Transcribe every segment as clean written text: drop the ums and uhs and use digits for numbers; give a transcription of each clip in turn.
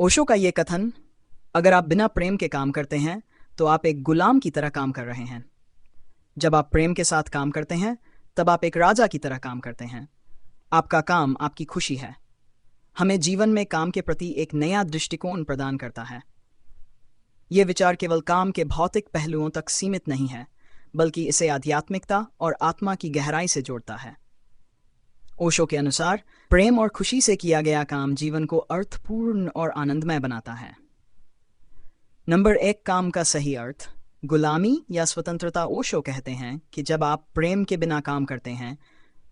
ओशो का ये कथन, अगर आप बिना प्रेम के काम करते हैं तो आप एक गुलाम की तरह काम कर रहे हैं। जब आप प्रेम के साथ काम करते हैं तब आप एक राजा की तरह काम करते हैं। आपका काम आपकी खुशी है। हमें जीवन में काम के प्रति एक नया दृष्टिकोण प्रदान करता है। ये विचार केवल काम के भौतिक पहलुओं तक सीमित नहीं है, बल्कि इसे आध्यात्मिकता और आत्मा की गहराई से जोड़ता है। ओशो के अनुसार प्रेम और खुशी से किया गया काम जीवन को अर्थपूर्ण और आनंदमय बनाता है। नंबर 1, काम का सही अर्थ, गुलामी या स्वतंत्रता। ओशो कहते हैं कि जब आप प्रेम के बिना काम करते हैं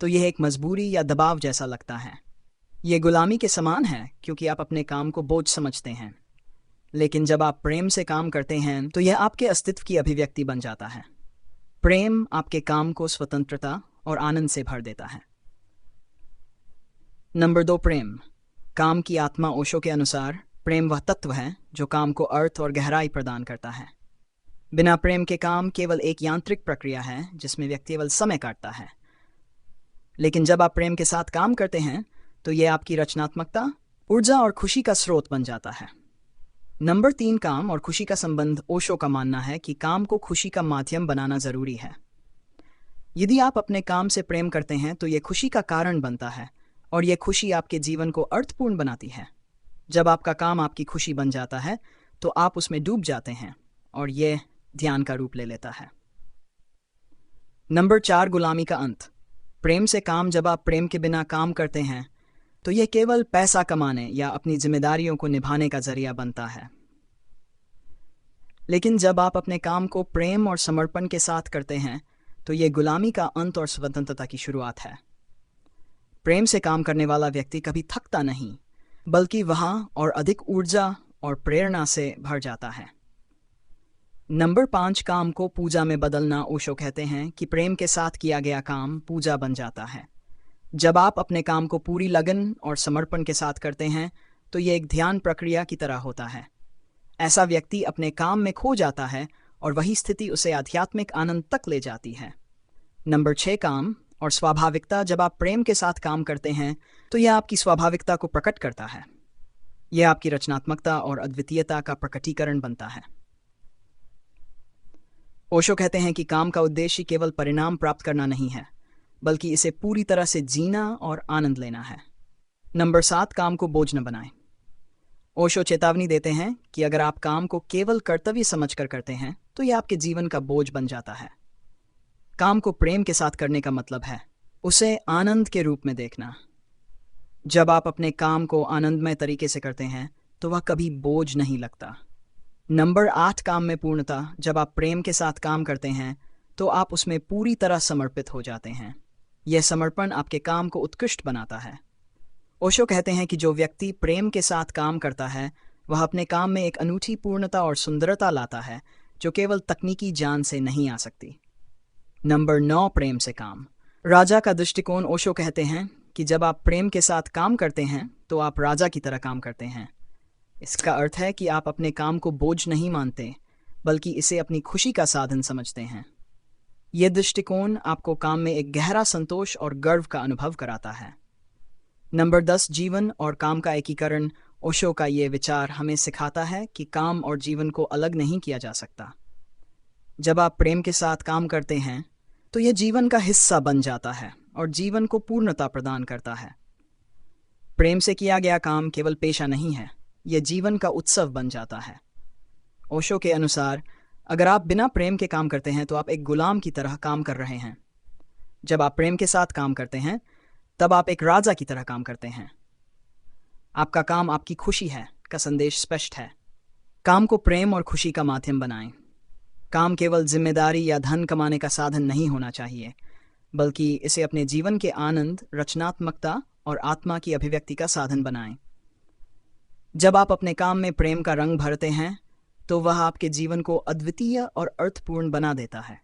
तो यह एक मजबूरी या दबाव जैसा लगता है। ये गुलामी के समान है क्योंकि आप अपने काम को बोझ समझते हैं। लेकिन जब आप प्रेम से काम करते हैं तो यह आपके अस्तित्व की अभिव्यक्ति बन जाता है। प्रेम आपके काम को स्वतंत्रता और आनंद से भर देता है। नंबर 2, प्रेम, काम की आत्मा। ओशो के अनुसार प्रेम वह तत्व है जो काम को अर्थ और गहराई प्रदान करता है। बिना प्रेम के काम केवल एक यांत्रिक प्रक्रिया है जिसमें व्यक्ति केवल समय काटता है। लेकिन जब आप प्रेम के साथ काम करते हैं तो यह आपकी रचनात्मकता, ऊर्जा और खुशी का स्रोत बन जाता है। नंबर 3, काम और खुशी का संबंध। ओशो का मानना है कि काम को खुशी का माध्यम बनाना जरूरी है। यदि आप अपने काम से प्रेम करते हैं तो यह खुशी का कारण बनता है और यह खुशी आपके जीवन को अर्थपूर्ण बनाती है। जब आपका काम आपकी खुशी बन जाता है तो आप उसमें डूब जाते हैं और यह ध्यान का रूप ले लेता है। नंबर 4, गुलामी का अंत। प्रेम से काम, जब आप प्रेम के बिना काम करते हैं तो यह केवल पैसा कमाने या अपनी जिम्मेदारियों को निभाने का जरिया बनता है। लेकिन जब आप अपने काम को प्रेम और समर्पण के साथ करते हैं तो यह गुलामी का अंत और स्वतंत्रता की शुरुआत है। प्रेम से काम करने वाला व्यक्ति कभी थकता नहीं, बल्कि वह और अधिक ऊर्जा और प्रेरणा से भर जाता है। नंबर 5, काम को पूजा में बदलना। ओशो कहते हैं कि प्रेम के साथ किया गया काम पूजा बन जाता है। जब आप अपने काम को पूरी लगन और समर्पण के साथ करते हैं तो यह एक ध्यान प्रक्रिया की तरह होता है। ऐसा व्यक्ति अपने काम में खो जाता है और वही स्थिति उसे आध्यात्मिक आनंद तक ले जाती है। नंबर 6, काम और स्वाभाविकता। जब आप प्रेम के साथ काम करते हैं तो यह आपकी स्वाभाविकता को प्रकट करता है। यह आपकी रचनात्मकता और अद्वितीयता का प्रकटीकरण बनता है। ओशो कहते हैं कि काम का उद्देश्य केवल परिणाम प्राप्त करना नहीं है, बल्कि इसे पूरी तरह से जीना और आनंद लेना है। नंबर 7, काम को बोझ न बनाएं। ओशो चेतावनी देते हैं कि अगर आप काम को केवल कर्तव्य समझकर करते हैं तो यह आपके जीवन का बोझ बन जाता है। काम को प्रेम के साथ करने का मतलब है उसे आनंद के रूप में देखना। जब आप अपने काम को आनंदमय तरीके से करते हैं तो वह कभी बोझ नहीं लगता। नंबर 8, काम में पूर्णता। जब आप प्रेम के साथ काम करते हैं तो आप उसमें पूरी तरह समर्पित हो जाते हैं। यह समर्पण आपके काम को उत्कृष्ट बनाता है। ओशो कहते हैं कि जो व्यक्ति प्रेम के साथ काम करता है वह अपने काम में एक अनूठी पूर्णता और सुंदरता लाता है जो केवल तकनीकी ज्ञान से नहीं आ सकती। नंबर 9, प्रेम से काम, राजा का दृष्टिकोण। ओशो कहते हैं कि जब आप प्रेम के साथ काम करते हैं तो आप राजा की तरह काम करते हैं। इसका अर्थ है कि आप अपने काम को बोझ नहीं मानते, बल्कि इसे अपनी खुशी का साधन समझते हैं। यह दृष्टिकोण आपको काम में एक गहरा संतोष और गर्व का अनुभव कराता है। नंबर 10, जीवन और काम का एकीकरण। ओशो का यह विचार हमें सिखाता है कि काम और जीवन को अलग नहीं किया जा सकता। जब आप प्रेम के साथ काम करते हैं तो यह जीवन का हिस्सा बन जाता है और जीवन को पूर्णता प्रदान करता है। प्रेम से किया गया काम केवल पेशा नहीं है, यह जीवन का उत्सव बन जाता है। ओशो के अनुसार अगर आप बिना प्रेम के काम करते हैं तो आप एक गुलाम की तरह काम कर रहे हैं। जब आप प्रेम के साथ काम करते हैं तब आप एक राजा की तरह काम करते हैं। आपका काम आपकी खुशी है का संदेश स्पष्ट है। काम को प्रेम और खुशी का माध्यम बनाएं। काम केवल जिम्मेदारी या धन कमाने का साधन नहीं होना चाहिए, बल्कि इसे अपने जीवन के आनंद, रचनात्मकता और आत्मा की अभिव्यक्ति का साधन बनाएं। जब आप अपने काम में प्रेम का रंग भरते हैं तो वह आपके जीवन को अद्वितीय और अर्थपूर्ण बना देता है।